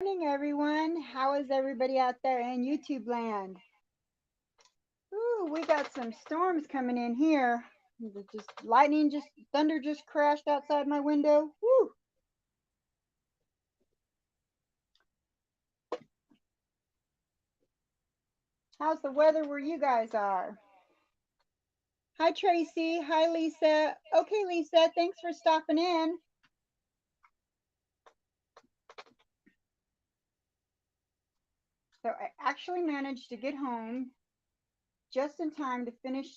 Morning, everyone. How is everybody out there in YouTube land? Ooh, we got some storms coming in here. Just lightning, just thunder just crashed outside my window. Woo! How's the weather where you guys are? Hi, Tracy. Hi, Lisa. Okay, Lisa, thanks for stopping in. So I actually managed to get home just in time to finish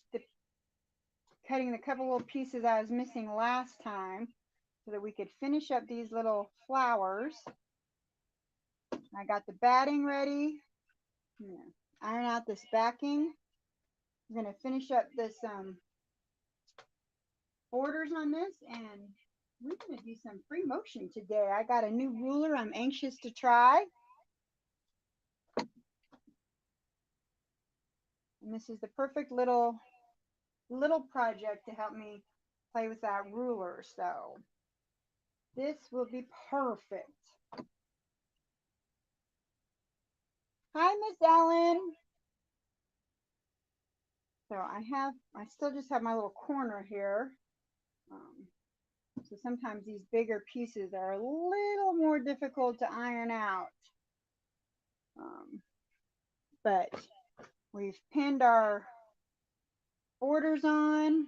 cutting the couple little pieces I was missing last time so that we could finish up these little flowers. I got the batting ready. I'm gonna iron out this backing. I'm gonna finish up this borders on this, and we're gonna do some free motion today. I got a new ruler I'm anxious to try. And this is the perfect little project to help me play with that ruler. So this will be perfect. Hi, Miss Ellen. So I still just have my little corner here. So sometimes these bigger pieces are a little more difficult to iron out. But we've pinned our borders on.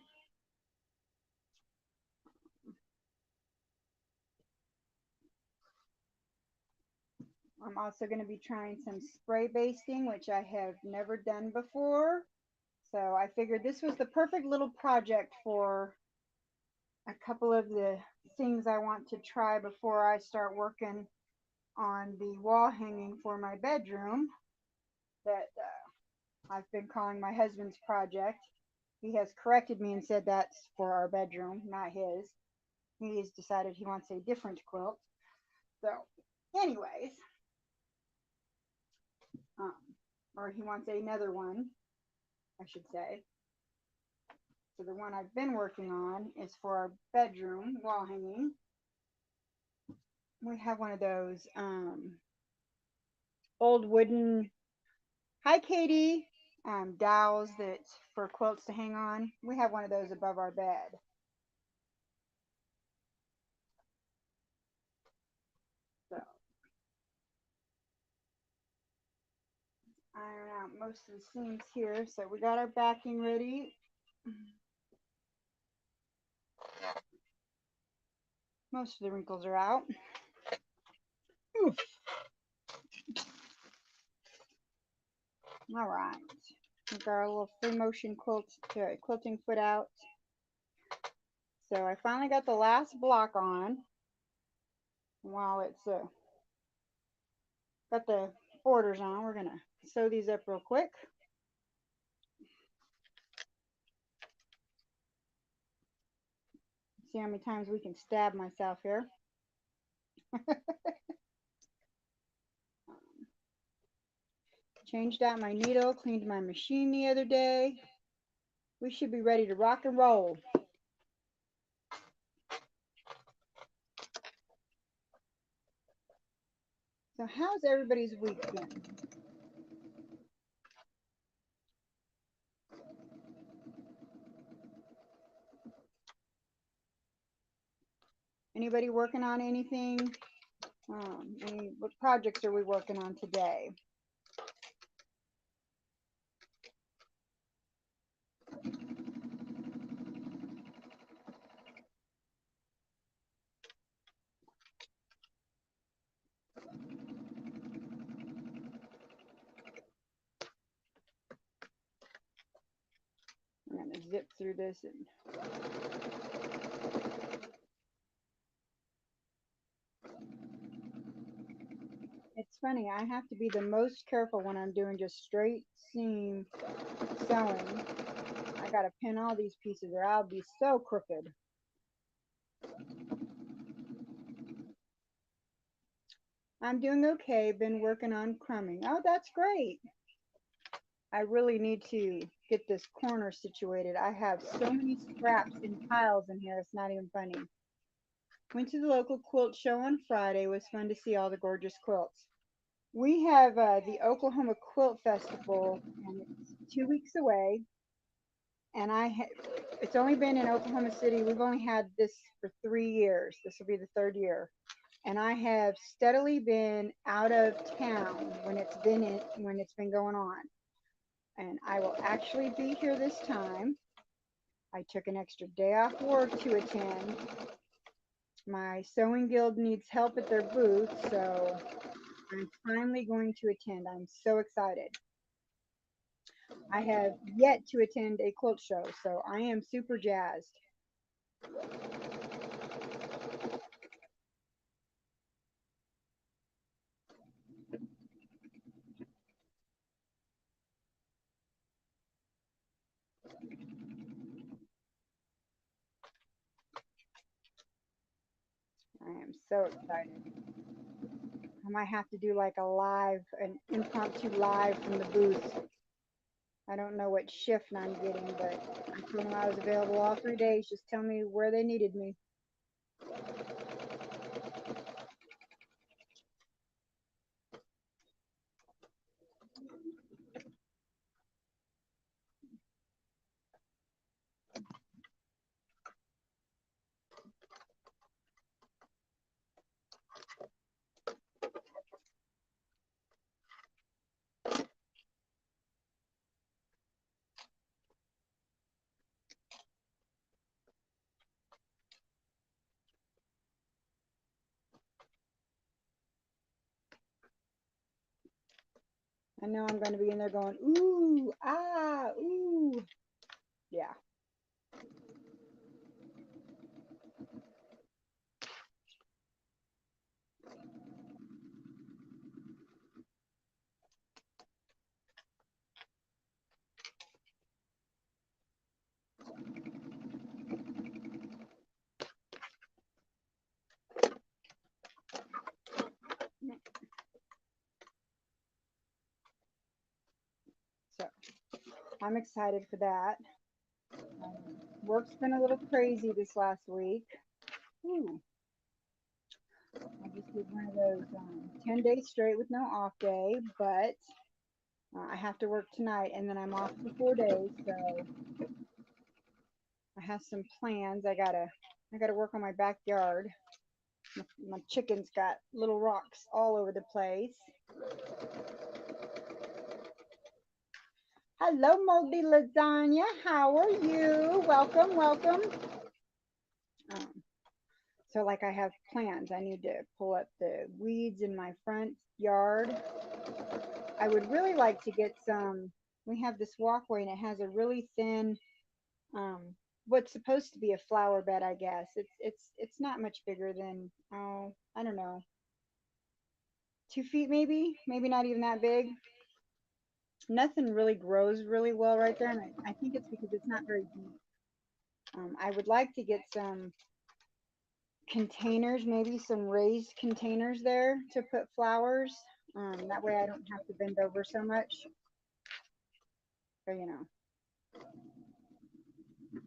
I'm also going to be trying some spray basting, which I have never done before. So I figured this was the perfect little project for a couple of the things I want to try before I start working on the wall hanging for my bedroom that I've been calling my husband's project. He has corrected me and said that's for our bedroom, not his. He's decided he wants a different quilt. So, anyways, um, or he wants another one, I should say. So the one I've been working on is for our bedroom wall hanging. We have one of those old wooden, hi Katie, dowels that for quilts to hang on. We have one of those above our bed. So iron out most of the seams here. So we got our backing ready. Most of the wrinkles are out. Oof. All right. We got our little free motion quilting foot out. So I finally got the last block on. While it's got the borders on, we're gonna sew these up real quick. See how many times we can stab myself here. Changed out my needle, cleaned my machine the other day. We should be ready to rock and roll. So how's everybody's week been? Anybody working on anything? What projects are we working on today? I'm gonna zip through this and it's funny, I have to be the most careful when I'm doing just straight seam sewing. I gotta pin all these pieces or I'll be so crooked. I'm doing okay, been working on crumbing. Oh, that's great. I really need to get this corner situated. I have so many scraps and piles in here, it's not even funny. Went to the local quilt show on Friday. It was fun to see all the gorgeous quilts. We have the Oklahoma Quilt Festival, and it's 2 weeks away. And it's only been in Oklahoma City. We've only had this for 3 years. This will be the third year. And I have steadily been out of town when it's been going on. And I will actually be here this time. I took an extra day off work to attend. My sewing guild needs help at their booth, so I'm finally going to attend. I'm so excited. I have yet to attend a quilt show, so I am super jazzed. I am so excited. I might have to do like an impromptu live from the booth. I don't know what shift I'm getting, but I told them I was available all 3 days. Just tell me where they needed me. I know I'm going to be in there going, ooh, ah, ooh. Yeah. So I'm excited for that. Work's been a little crazy this last week. Ooh. I just did one of those 10 days straight with no off day, but I have to work tonight and then I'm off for 4 days. So I have some plans. I gotta work on my backyard. My chickens got little rocks all over the place. Hello, Moldy Lasagna. How are you? Welcome, welcome. Um, so, like, I have plans. I need to pull up the weeds in my front yard. I would really like to get some. We have this walkway, and it has a really thin, what's supposed to be a flower bed. I guess it's not much bigger than, oh, I don't know, 2 feet maybe not even that big. Nothing really grows really well right there, and I think it's because it's not very deep. I would like to get some containers, maybe some raised containers there to put flowers. That way I don't have to bend over so much. Or,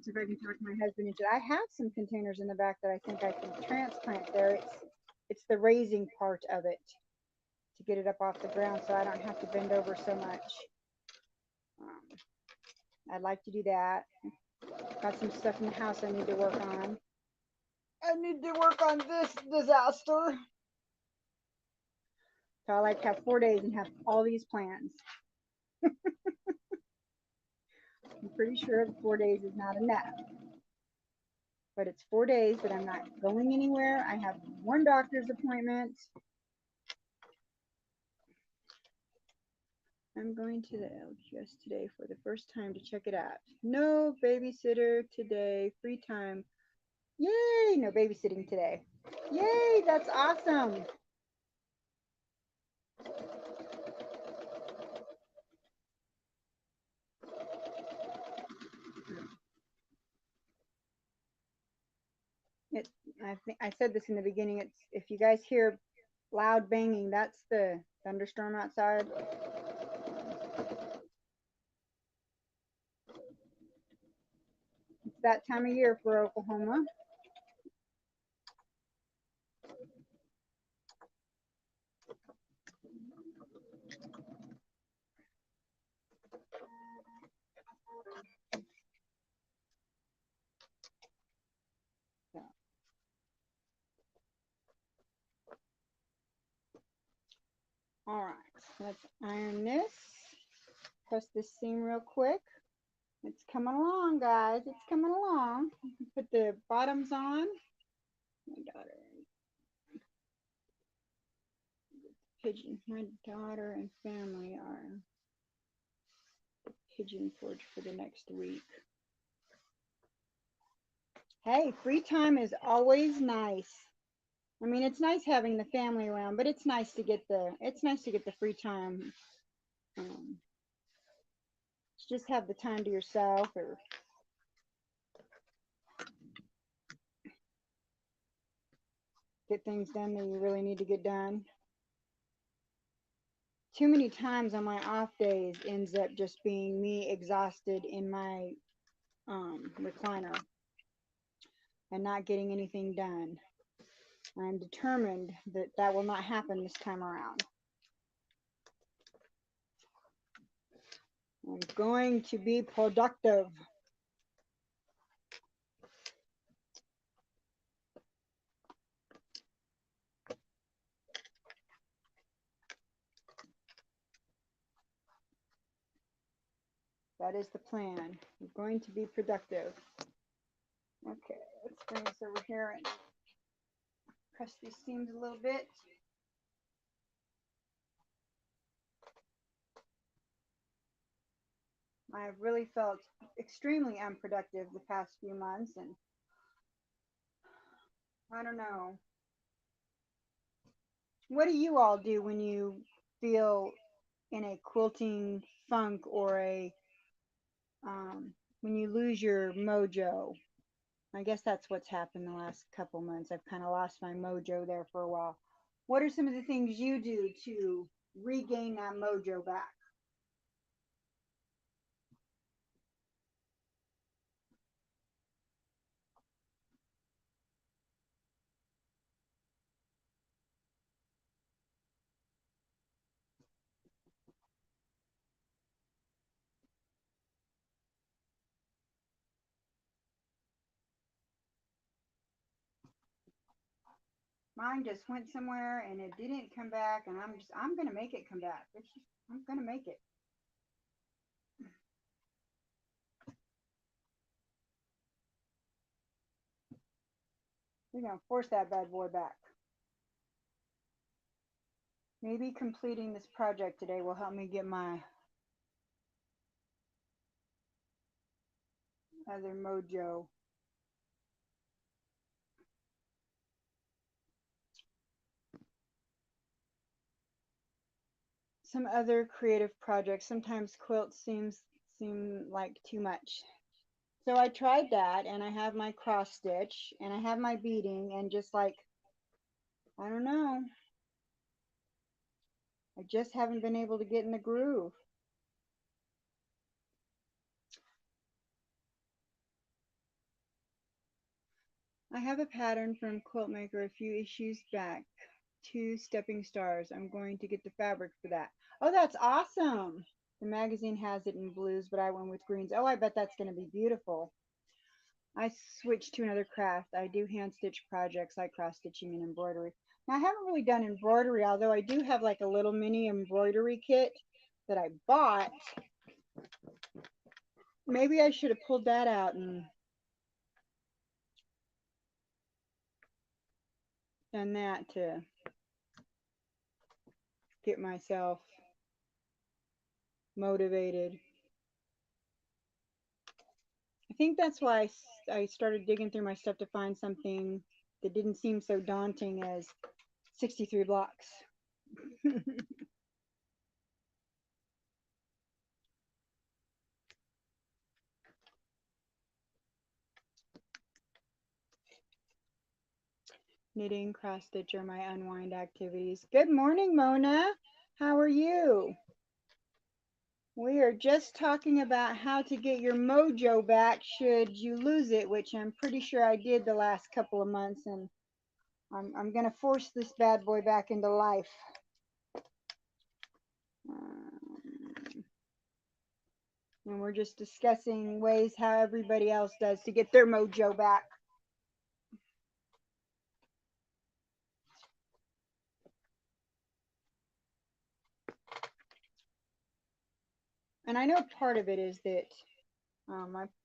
see if I can talk my husband into it. I have some containers in the back that I think I can transplant there. It's the raising part of it to get it up off the ground so I don't have to bend over so much. I'd like to do that. Got some stuff in the house I need to work on. I need to work on this disaster. So I like to have 4 days and have all these plans. I'm pretty sure 4 days is not enough. But it's 4 days that I'm not going anywhere. I have one doctor's appointment. I'm going to the LQS today for the first time to check it out. No babysitter today, free time. Yay, no babysitting today. Yay, that's awesome. I think I said this in the beginning. It's if you guys hear loud banging, that's the thunderstorm outside. It's that time of year for Oklahoma. All right, let's iron this. Press this seam real quick. It's coming along, guys. It's coming along. Put the bottoms on. My daughter and family are pigeon forge for the next week. Hey, free time is always nice. I mean, it's nice having the family around, but it's nice to get the free time. Just have the time to yourself, or get things done that you really need to get done. Too many times on my off days ends up just being me exhausted in my recliner and not getting anything done. I'm determined that that will not happen this time around. I'm going to be productive. That is the plan. I'm going to be productive. Okay, let's bring this over here and press these seams a little bit. I've really felt extremely unproductive the past few months, and I don't know. What do you all do when you feel in a quilting funk, or when you lose your mojo? I guess that's what's happened the last couple months. I've kind of lost my mojo there for a while. What are some of the things you do to regain that mojo back? Mine just went somewhere and it didn't come back, and I'm gonna make it come back. I'm gonna make it. We're gonna force that bad boy back. Maybe completing this project today will help me get my other mojo. Some other creative projects. Sometimes quilts seem like too much. So I tried that, and I have my cross stitch and I have my beading, and just like, I don't know. I just haven't been able to get in the groove. I have a pattern from Quilt Maker a few issues back, 2 stepping stars. I'm going to get the fabric for that. Oh, that's awesome. The magazine has it in blues, but I went with greens. Oh, I bet that's going to be beautiful. I switched to another craft. I do hand stitch projects like cross stitching and embroidery. Now, I haven't really done embroidery, although I do have like a little mini embroidery kit that I bought. Maybe I should have pulled that out and done that to get myself motivated. I think that's why I started digging through my stuff to find something that didn't seem so daunting as 63 blocks. Knitting, cross stitch are my unwind activities. Good morning, Mona. How are you? We are just talking about how to get your mojo back should you lose it, which I'm pretty sure I did the last couple of months, and I'm going to force this bad boy back into life. And we're just discussing ways how everybody else does to get their mojo back. And I know part of it is that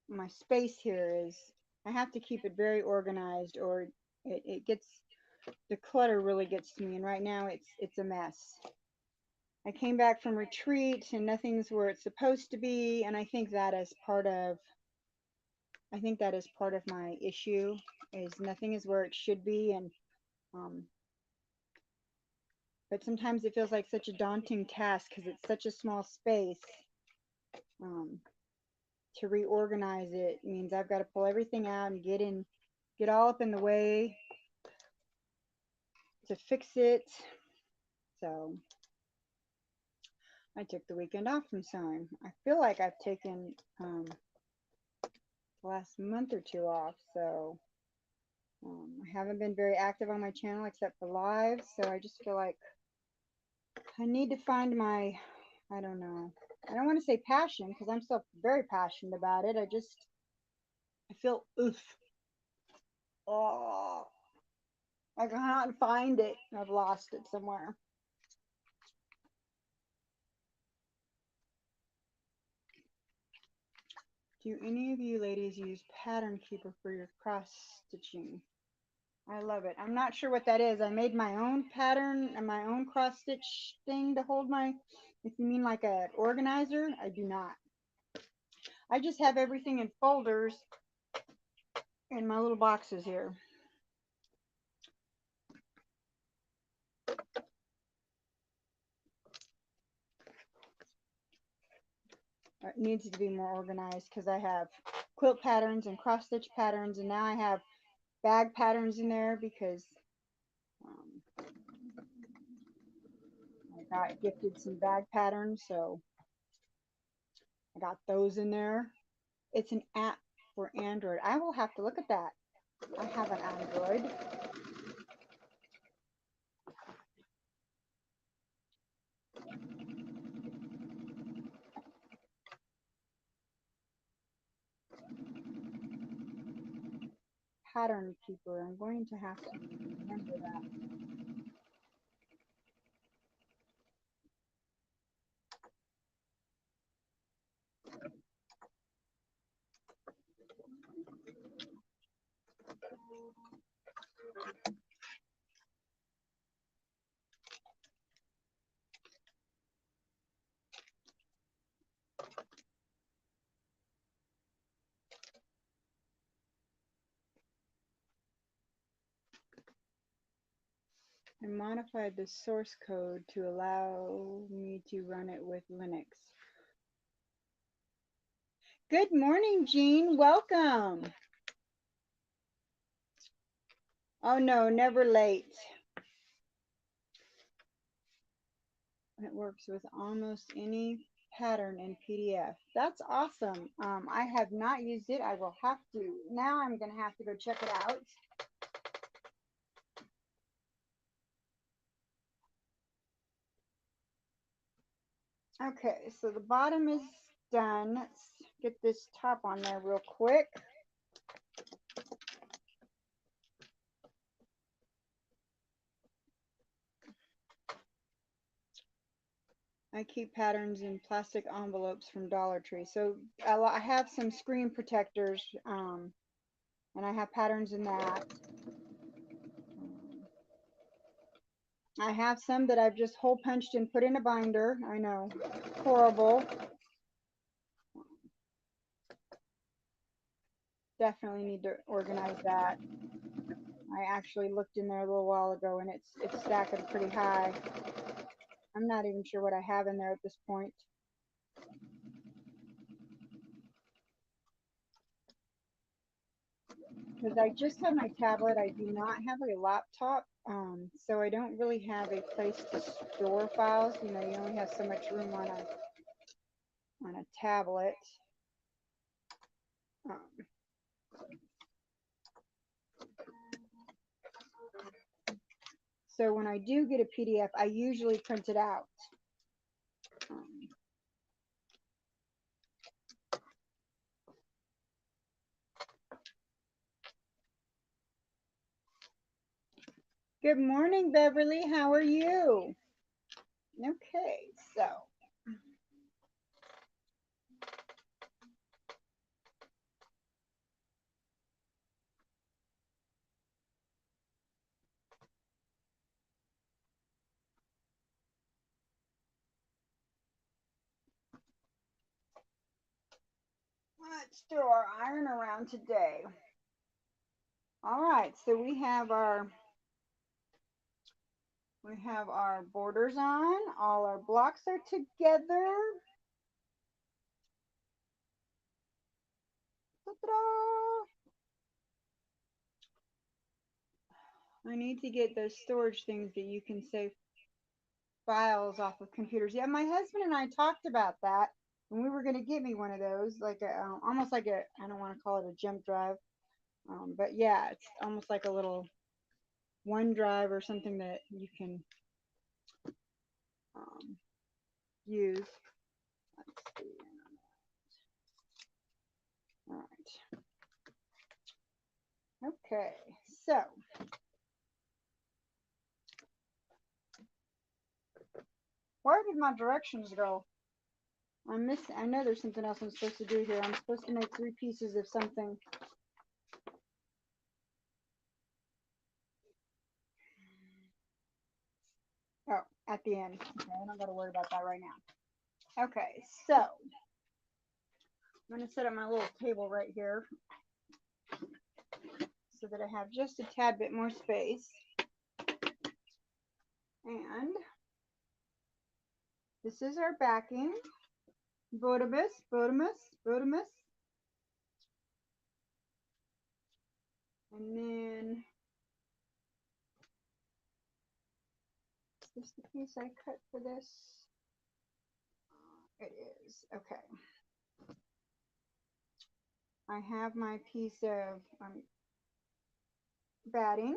my space here is, I have to keep it very organized, or it gets, the clutter really gets to me. And right now it's a mess. I came back from retreat and nothing's where it's supposed to be, and I think that is part of my issue, is nothing is where it should be. And um, but sometimes it feels like such a daunting task because it's such a small space. Um, to reorganize it means I've got to pull everything out and get all up in the way to fix it. So I took the weekend off from sewing. I feel like I've taken the last month or two off, so I haven't been very active on my channel except for live. So I just feel like I need to find my, I don't know, I don't want to say passion because I'm still very passionate about it. I feel oof. Oh, I can't find it. I've lost it somewhere. Do any of you ladies use Pattern Keeper for your cross stitching? I love it. I'm not sure what that is. I made my own pattern and my own cross stitch thing to hold my, if you mean like an organizer, I do not. I just have everything in folders in my little boxes here. It needs to be more organized because I have quilt patterns and cross stitch patterns, and now I have bag patterns in there because I got gifted some bag patterns, so I got those in there. It's an app for Android. I will have to look at that. I have an Android. Pattern Keeper. I'm going to have to remember that. I modified the source code to allow me to run it with Linux. Good morning, Jean. Welcome. Oh no, never late. It works with almost any pattern in PDF. That's awesome. I have not used it. I will have to. Now I'm going to have to go check it out. Okay, so the bottom is done. Let's get this top on there real quick. I keep patterns in plastic envelopes from Dollar Tree. So I have some screen protectors, and I have patterns in that. I have some that I've just hole punched and put in a binder. I know, horrible. Definitely need to organize that. I actually looked in there a little while ago, and it's stacking pretty high. I'm not even sure what I have in there at this point. Because I just have my tablet. I do not have a laptop, so I don't really have a place to store files. You know, you only have so much room on a tablet. Um, so when I do get a PDF, I usually print it out. Good morning, Beverly. How are you? Okay, so Let's throw our iron around today. All right, so we have our borders on. All our blocks are together. I need to get those storage things that you can save files off of computers. Yeah, my husband and I talked about that, and we were going to get me one of those, like a almost like a, I don't want to call it a jump drive, but yeah, it's almost like a little OneDrive or something that you can use. Let's see. All right. Okay, so where did my directions go? I know there's something else I'm supposed to do here. I'm supposed to make 3 pieces of something. Oh, at the end. Okay, I don't got to worry about that right now. Okay, so I'm going to set up my little table right here so that I have just a tad bit more space. And this is our backing. Botamus, Botamus, Botamus. And then is this the piece I cut for this? It is. Okay. I have my piece of batting.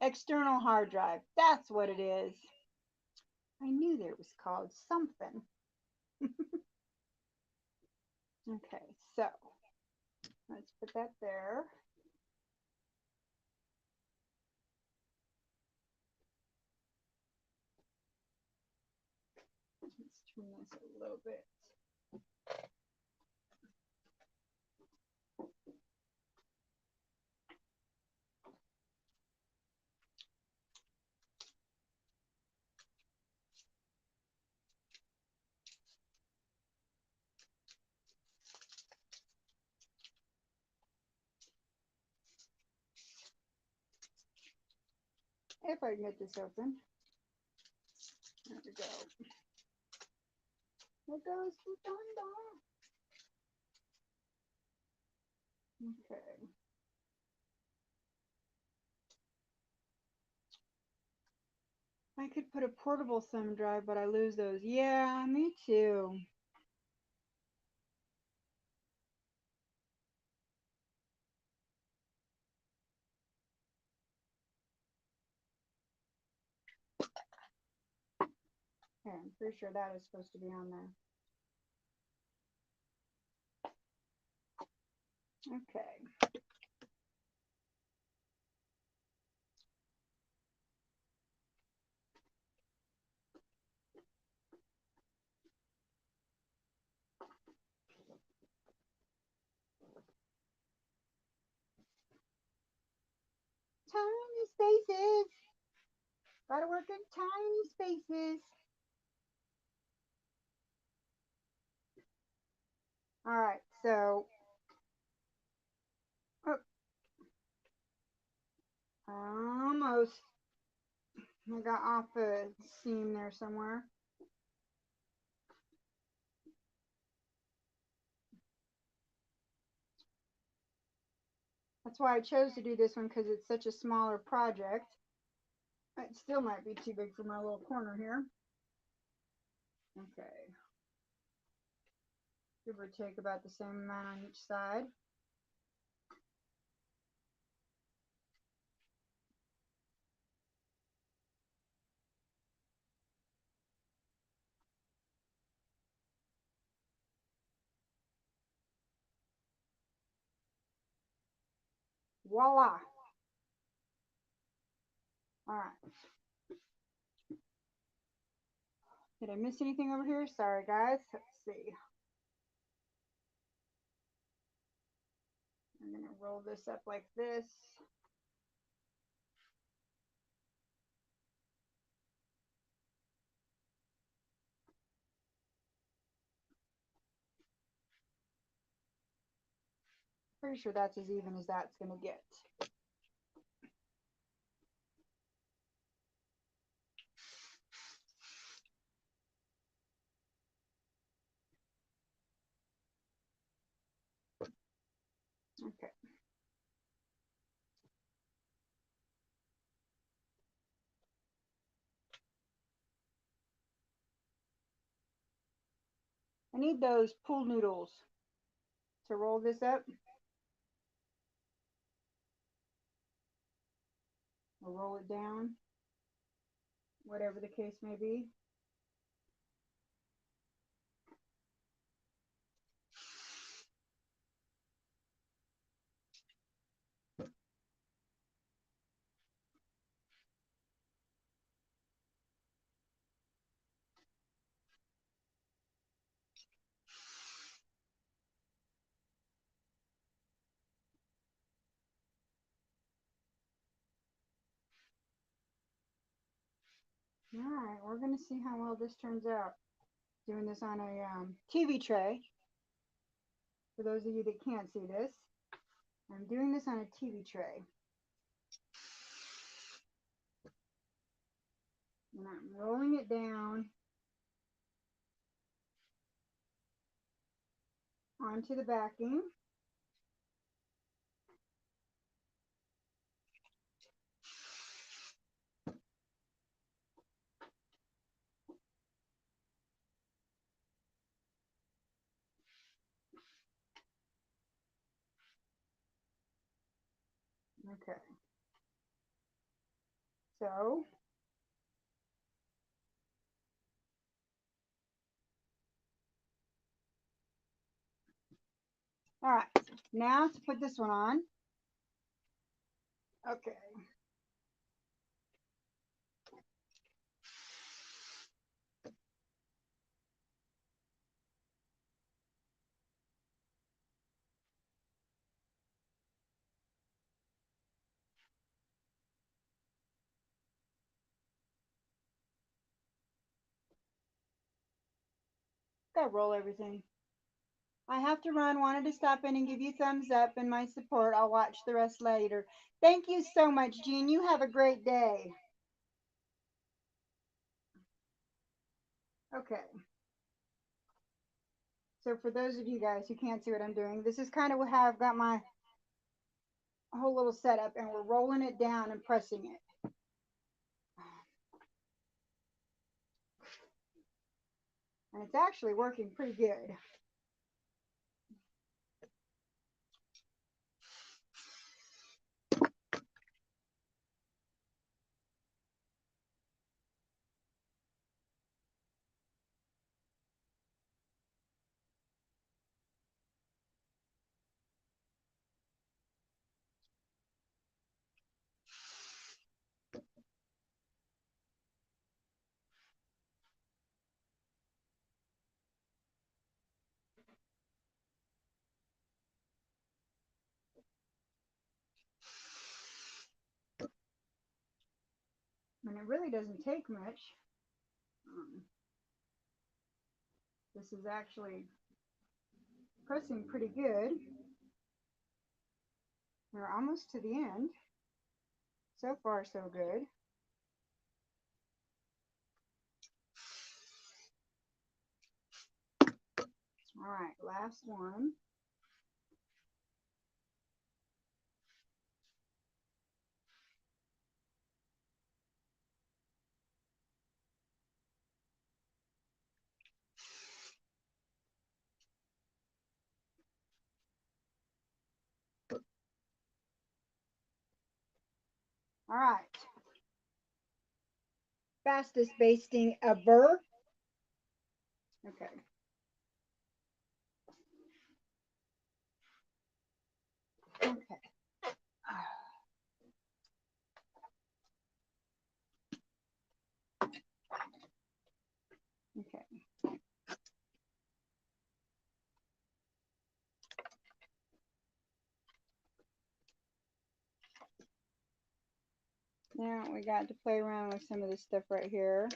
External hard drive. That's what it is. I knew there was called something. Okay, so let's put that there. Let's turn this a little bit. If I can get this open. There we go. There goes the thunder. Okay. I could put a portable thumb drive, but I lose those. Yeah, me too. Yeah, I'm pretty sure that is supposed to be on there. Okay. Tiny spaces. Gotta work in tiny spaces. All right, so oh, almost. I got off a seam there somewhere. That's why I chose to do this one, because it's such a smaller project. It still might be too big for my little corner here. Okay. Give or take about the same amount on each side. Voila. All right. Did I miss anything over here? Sorry, guys. Let's see. I'm going to roll this up like this. pretty sure that's as even as that's going to get. Okay. I need those pool noodles to roll this up. Or roll it down. Whatever the case may be. All right, we're going to see how well this turns out. Doing this on a TV tray. For those of you that can't see this, I'm doing this on a TV tray. And I'm rolling it down onto the backing. Okay. So, all right. Now to put this one on. Okay. Gotta roll everything. I have to run. Wanted to stop in and give you thumbs up and my support. I'll watch the rest later. Thank you so much, Jean. You have a great day. Okay. So for those of you guys who can't see what I'm doing, this is kind of how I've got my whole little setup, and we're rolling it down and pressing it. And it's actually working pretty good. And it really doesn't take much. This is actually pressing pretty good. We're almost to the end. So far, so good. All right, last one. All right. Fastest basting ever. Okay. Okay. Okay. Now we got to play around with some of this stuff right here.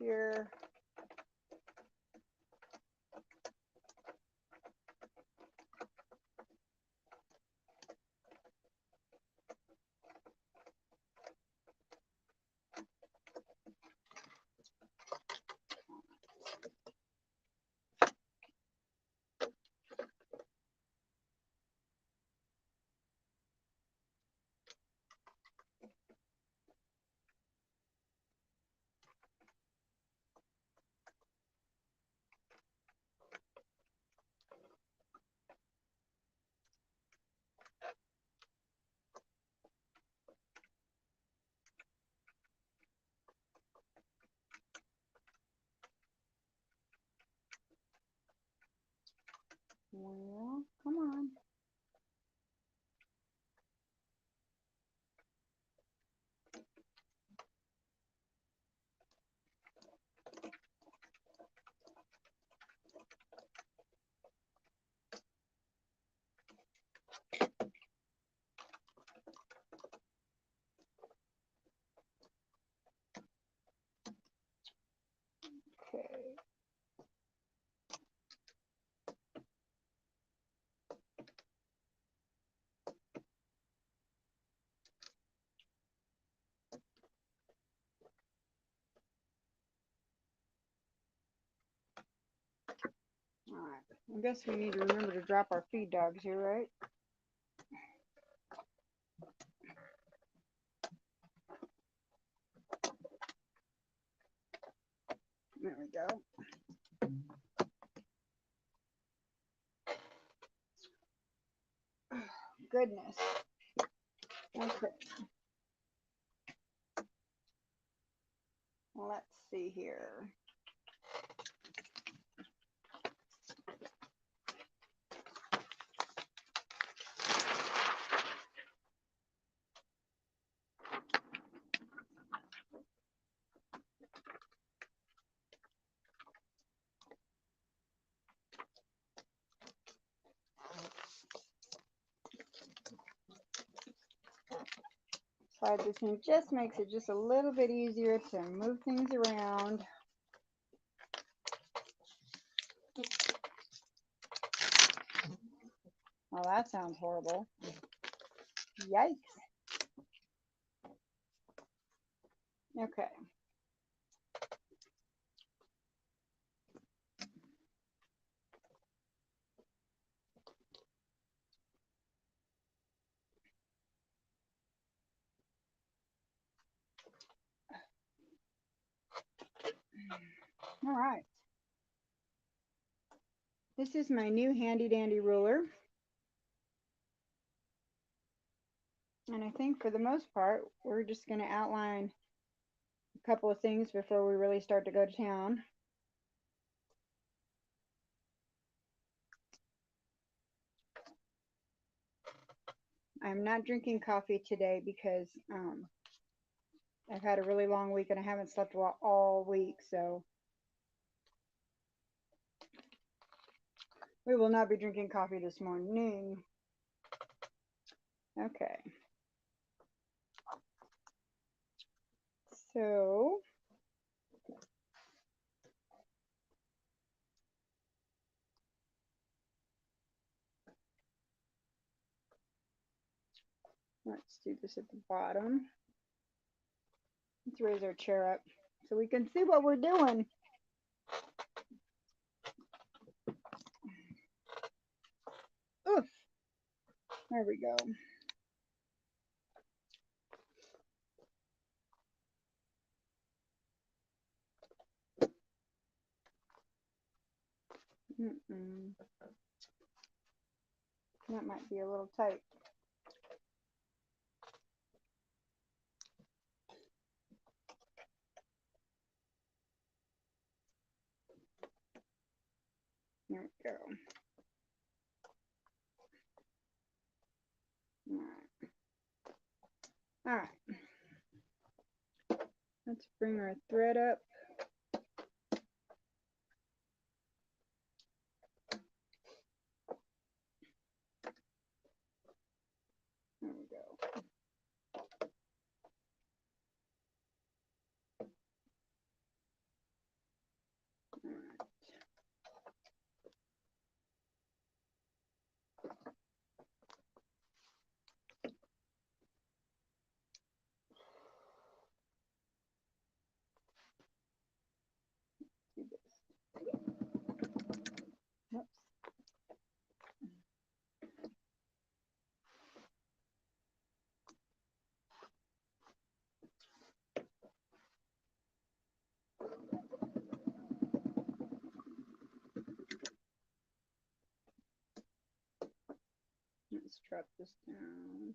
here. Well, come on. Okay. All right. I guess we need to remember to drop our feed dogs here, right? There we go. Goodness. Okay. Let's see here. Slide this in, just makes it just a little bit easier to move things around. Oh, that sounds horrible. Yikes. Okay. All right. This is my new handy dandy ruler. And I think for the most part, we're just going to outline a couple of things before we really start to go to town. I'm not drinking coffee today because I've had a really long week and I haven't slept well all week, so we will not be drinking coffee this morning. Okay. So let's do this at the bottom. Let's raise our chair up so we can see what we're doing. Oof. There we go. That might be a little tight. There we go. All right. Let's bring our thread up. There we go. Let's drop this down.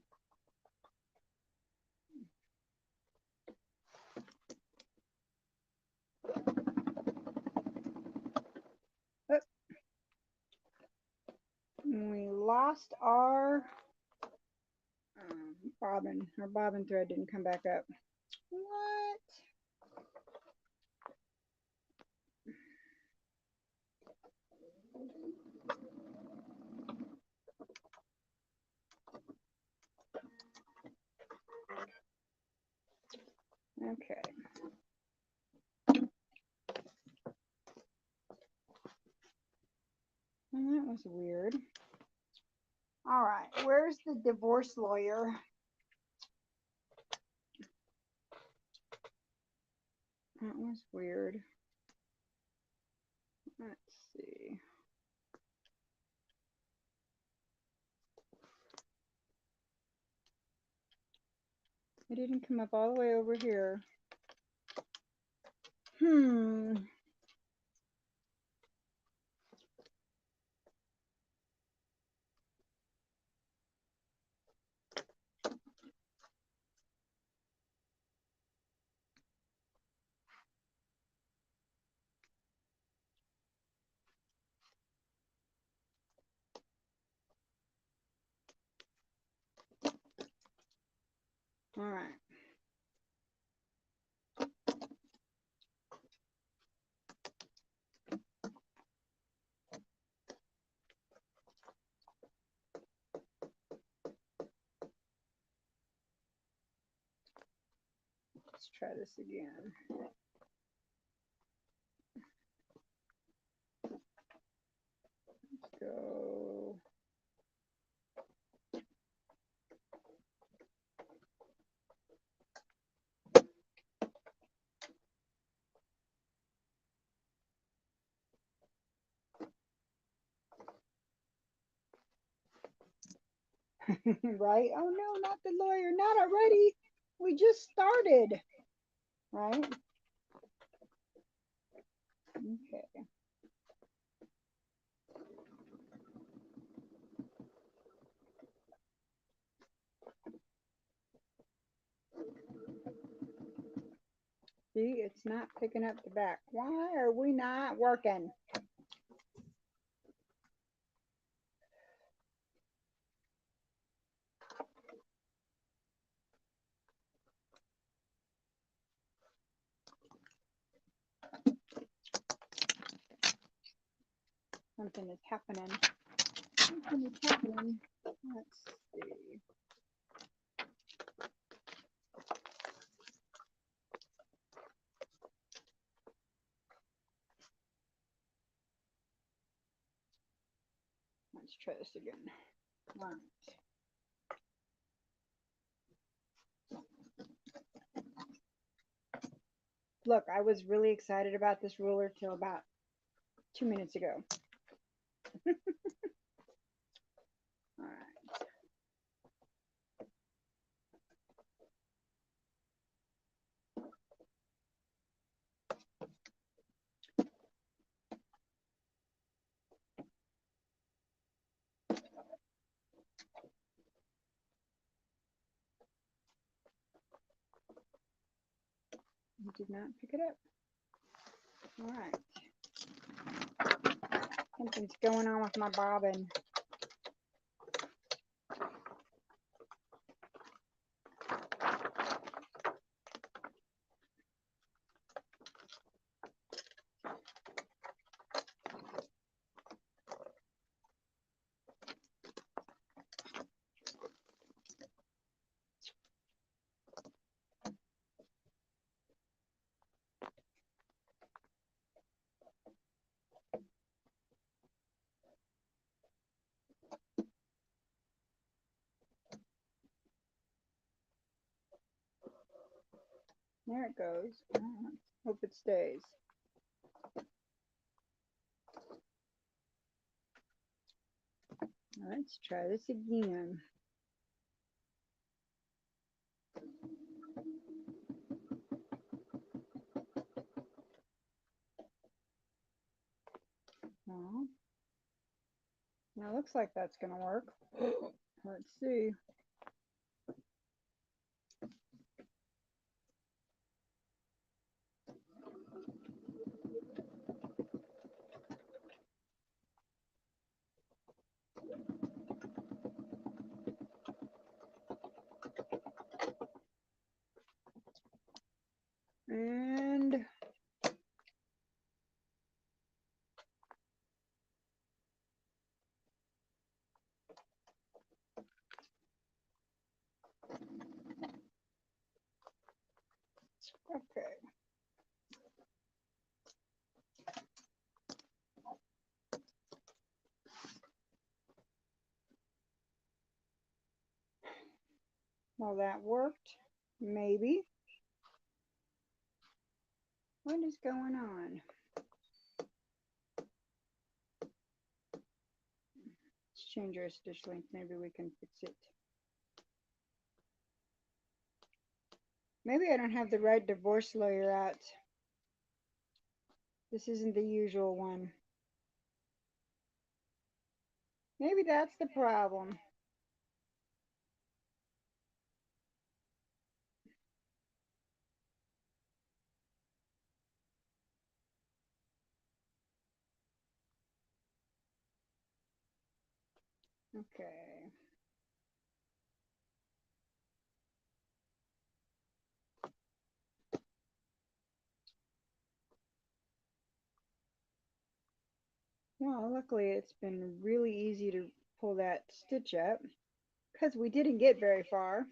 Oh. We lost our bobbin. Our bobbin thread didn't come back up. What? Okay. Well, that was weird. All right, where's the divorce lawyer? That was weird. Let's see. It didn't come up all the way over here. All right. Let's try this again. Let's go. Right? Oh no, not the lawyer. Not already. We just started. Right? Okay. See, it's not picking up the back. Why are we not working? Something is happening. Something is happening. Let's see. Let's try this again. All right. Look, I was really excited about this ruler till about 2 minutes ago. All right. You did not pick it up. All right. Something's going on with my bobbin. There it goes. Hope it stays. Let's try this again. Well, now it looks like that's going to work. Let's see. And okay. Well, that worked. Maybe. What is going on? Let's change our stitch length. Maybe we can fix it. Maybe I don't have the right divorce lawyer out. This isn't the usual one. Maybe that's the problem. Okay. Well, luckily it's been really easy to pull that stitch up because we didn't get very far.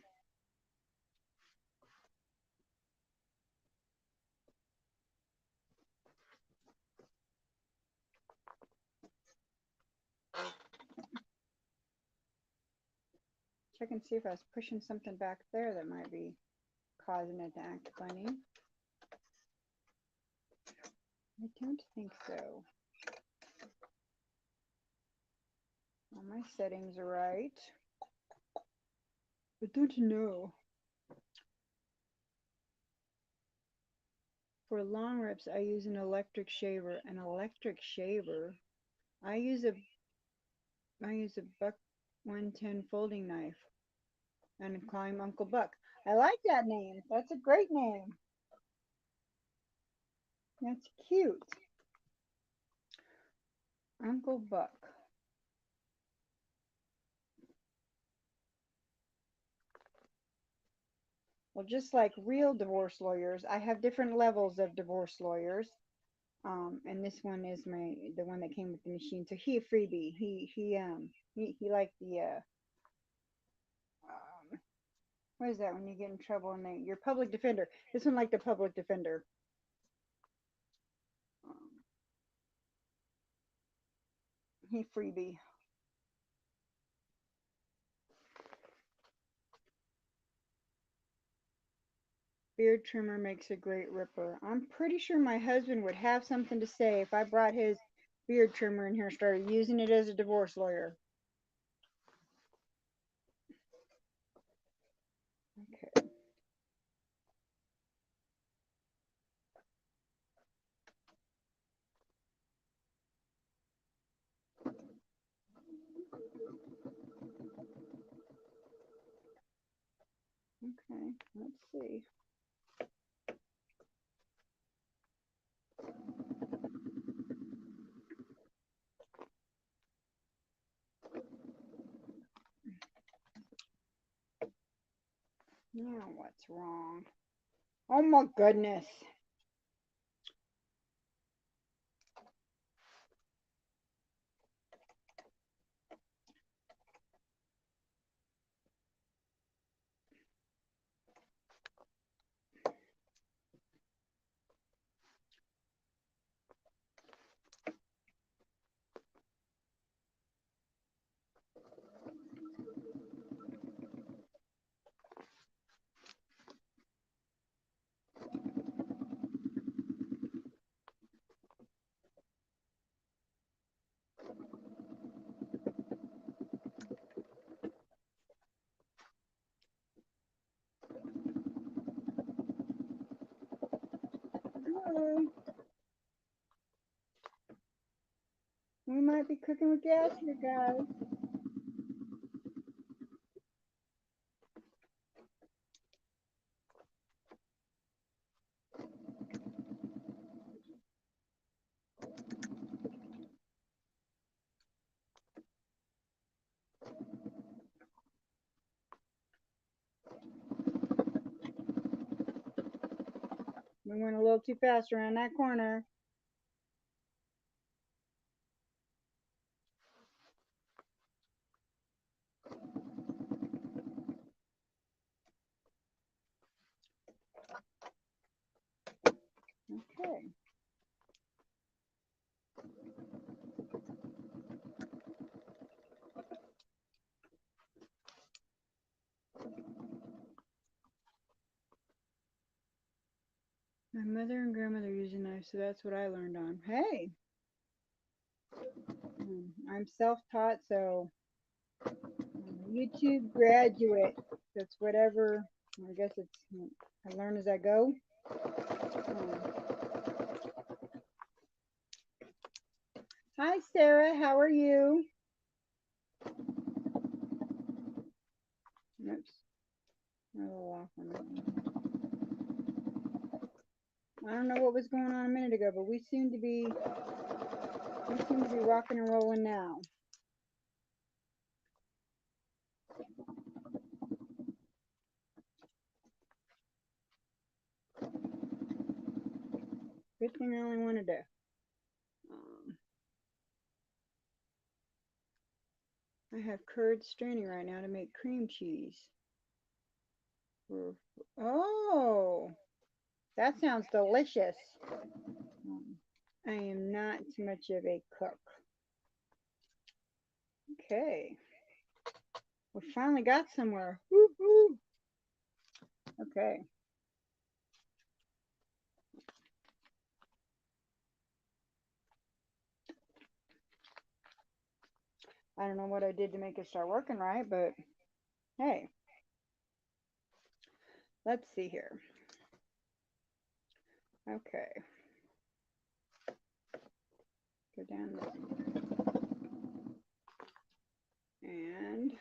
Check and see if I was pushing something back there that might be causing it to act funny. I don't think so. All my settings are right. But don't you know? For long rips, I use an electric shaver. An electric shaver? I use a Buck 110 folding knife. And call him Uncle Buck. I like that name. That's a great name. That's cute. Uncle Buck. Well, just like real divorce lawyers, I have different levels of divorce lawyers. And this one is the one that came with the machine. So he a freebie. He liked the what is that when you get in trouble and your public defender. This one like the public defender. Um, he freebie. Beard trimmer makes a great ripper. I'm pretty sure my husband would have something to say if I brought his beard trimmer in here and started using it as a divorce lawyer. Okay. Okay, let's see. Now what's wrong? Oh my goodness. Hello. We might be cooking with gas here, guys. We went a little too fast around that corner. Okay. My mother and grandmother used a knife, so that's what I learned on. Hey, I'm self-taught, so YouTube graduate. That's whatever. I guess it's I learn as I go. Hi, Sarah. How are you? Oops. A little off on that one. I don't know what was going on a minute ago, but we seem to be rocking and rolling now. Good thing I only wanted to. I have curds straining right now to make cream cheese. Oh, that sounds delicious. I am not much of a cook. Okay. We finally got somewhere. Woo-hoo. Okay. I don't know what I did to make it start working right, but hey. Let's see here. Okay. Go down this one. And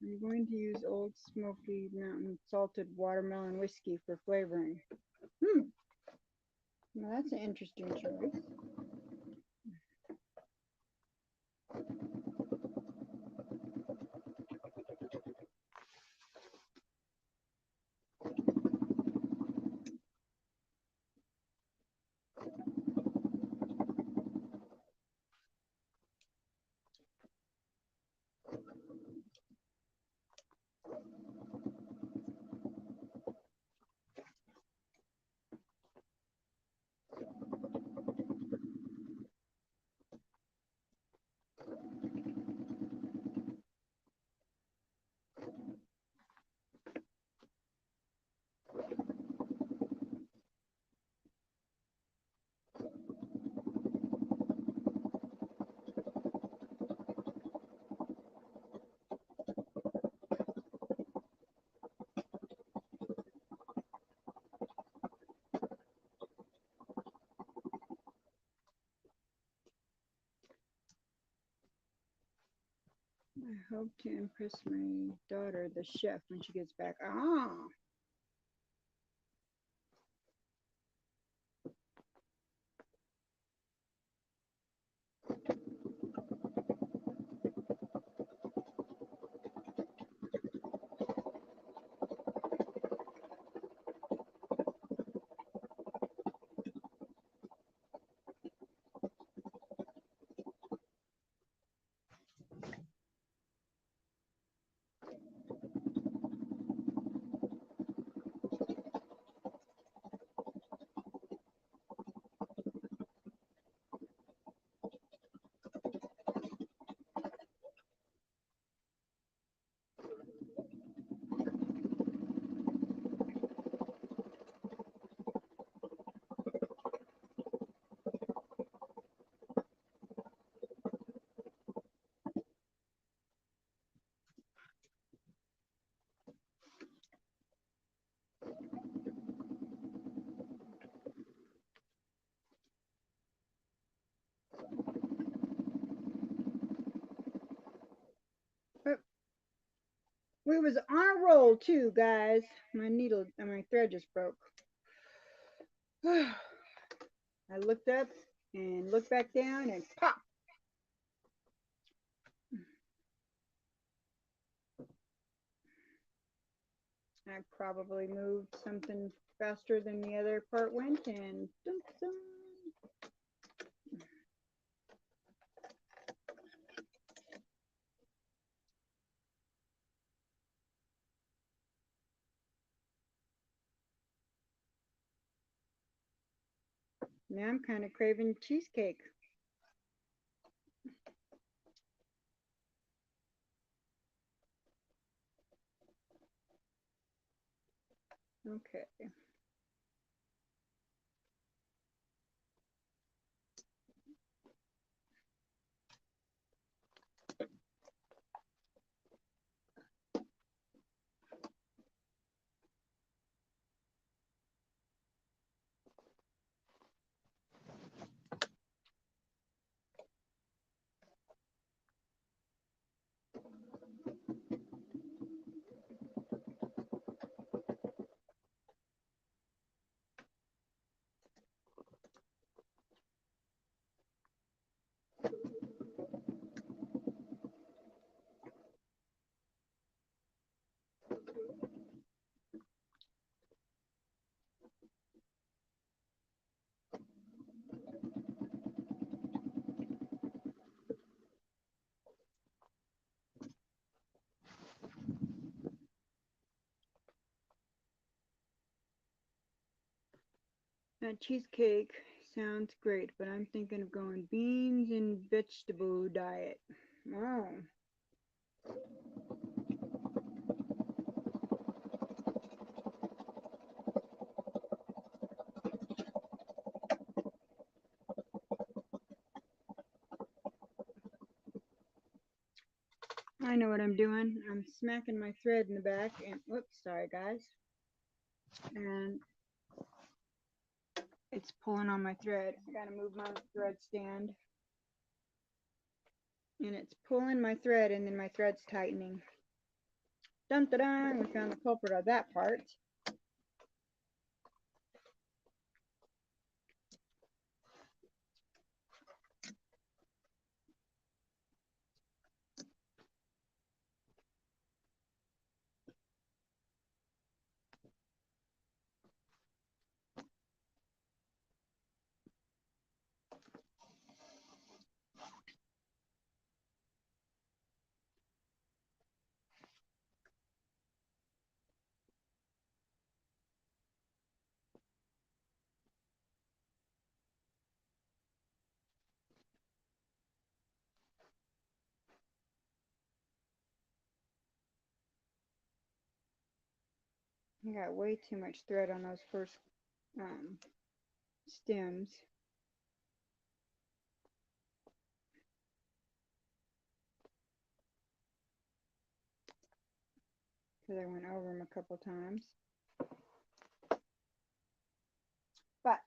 I'm going to use Old Smoky Mountain Salted Watermelon Whiskey for flavoring. Well, that's an interesting choice. I hope to impress my daughter, the chef, when she gets back. Ah. We was on a roll too, guys. My needle and my thread just broke. I looked up and looked back down and pop. I probably moved something faster than the other part went and dun, dun. Now I'm kind of craving cheesecake. Okay. That cheesecake sounds great, but I'm thinking of going beans and vegetable diet. Oh. I know what I'm doing. I'm smacking my thread in the back and whoops, sorry guys. And it's pulling on my thread. I gotta move my thread stand. And it's pulling my thread and then my thread's tightening. Dun dun dun, we found the culprit of that part. I got way too much thread on those first stems. Because I went over them a couple times. But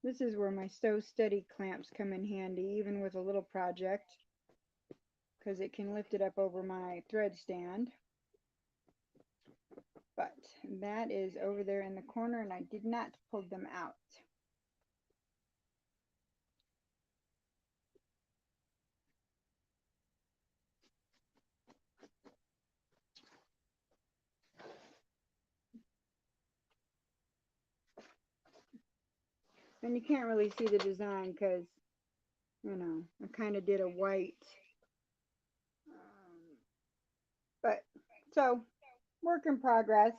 this is where my Sew Steady clamps come in handy, even with a little project, because it can lift it up over my thread stand. But that is over there in the corner, and I did not pull them out. And you can't really see the design because, you know, I kind of did a white. But, so, work in progress.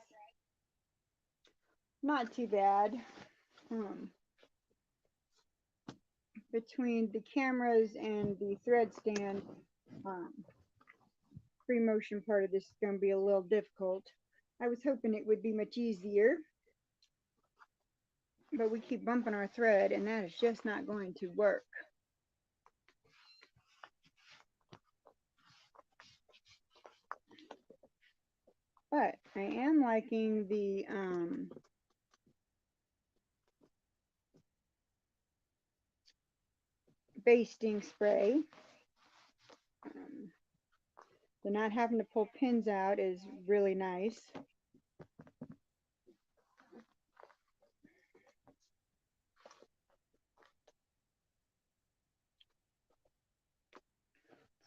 Not too bad. Between the cameras and the thread stand, free motion part of this is going to be a little difficult. I was hoping it would be much easier. But we keep bumping our thread, and that is just not going to work. But I am liking the basting spray. So not having to pull pins out is really nice.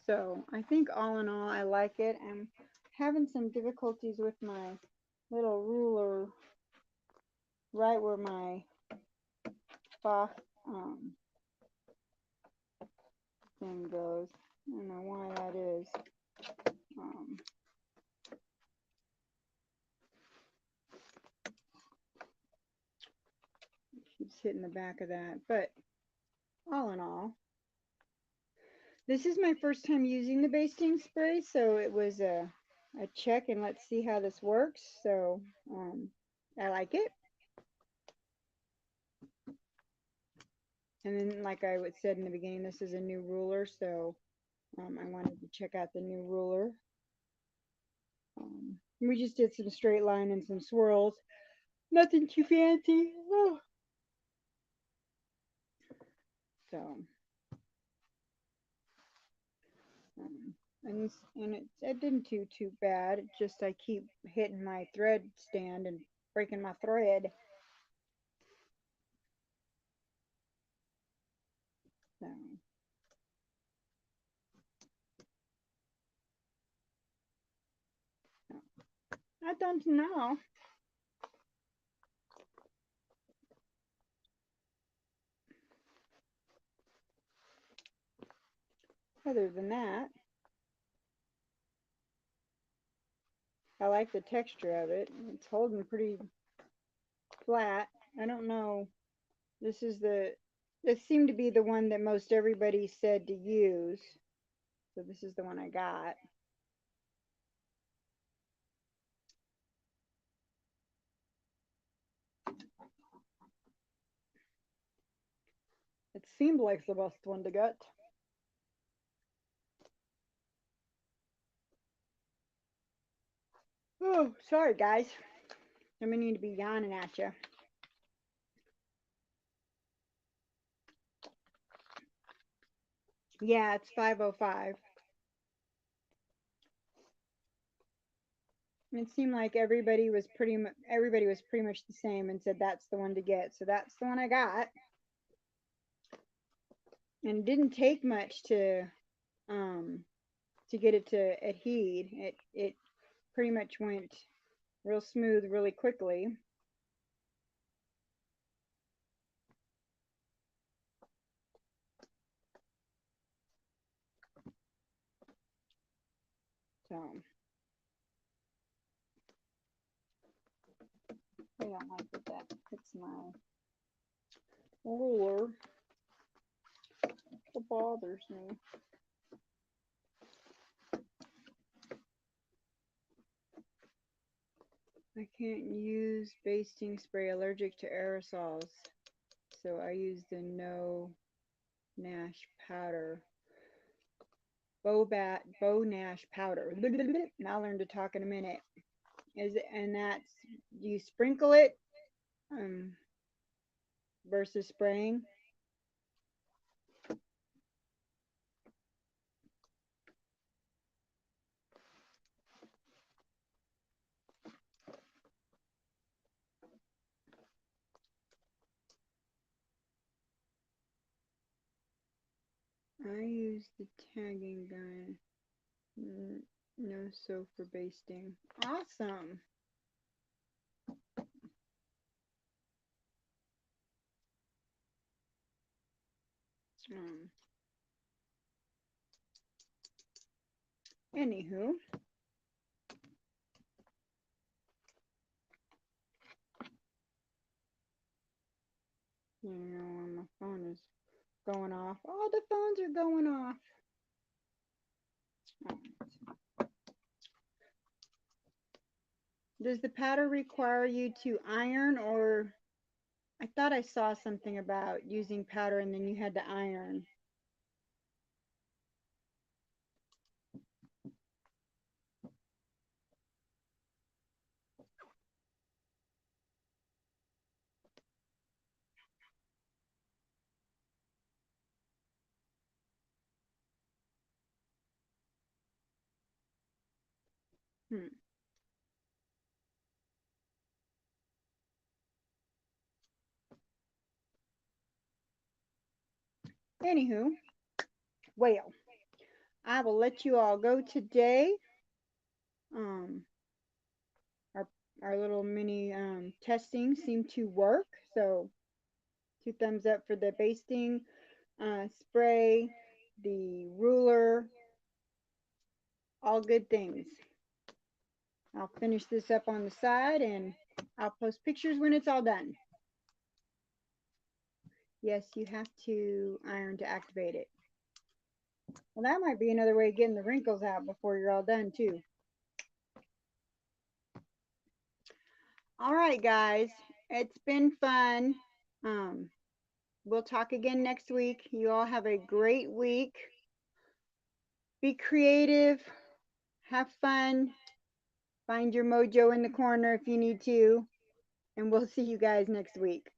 So I think all in all, I like it. I'm having some difficulties with my little ruler right where my um, thing goes. I don't know why that is. Um, keeps hitting the back of that. But all in all, this is my first time using the basting spray, so it was a check and let's see how this works. So I like it. And then, like I said in the beginning, this is a new ruler, so I wanted to check out the new ruler. We just did some straight line and some swirls. Nothing too fancy. Oh. So, and it didn't do too bad. It just I keep hitting my thread stand and breaking my thread. So, I don't know. Other than that, I like the texture of it. It's holding pretty flat. I don't know. This seemed to be the one that most everybody said to use. So this is the one I got. It seemed like the best one to get. Oh, sorry guys. I'm gonna need to be yawning at you. Yeah, it's 5:05. It seemed like everybody was pretty much the same and said that's the one to get. So that's the one I got. And it didn't take much to get it to adhere. It pretty much went real smooth really quickly. So I don't like that hits my ruler. It bothers me. I can't use basting spray, allergic to aerosols. So I use the No Nash powder. Bow Nash powder. I'll learn to talk in a minute. And that's, you sprinkle it versus spraying. I use the tagging gun. No soap for basting. Awesome. Anywho, you know when my phone is going off. All the phones are going off. Does the powder require you to iron, or I thought I saw something about using powder and then you had to iron? Hmm. Anywho, well, I will let you all go today. Um, our our little mini testing seemed to work, so 2 thumbs up for the basting spray, the ruler, all good things. I'll finish this up on the side and I'll post pictures when it's all done. Yes, you have to iron to activate it. Well, that might be another way of getting the wrinkles out before you're all done too. All right, guys, it's been fun. Um, we'll talk again next week. You all have a great week. Be creative, have fun, find your mojo in the corner if you need to, and we'll see you guys next week.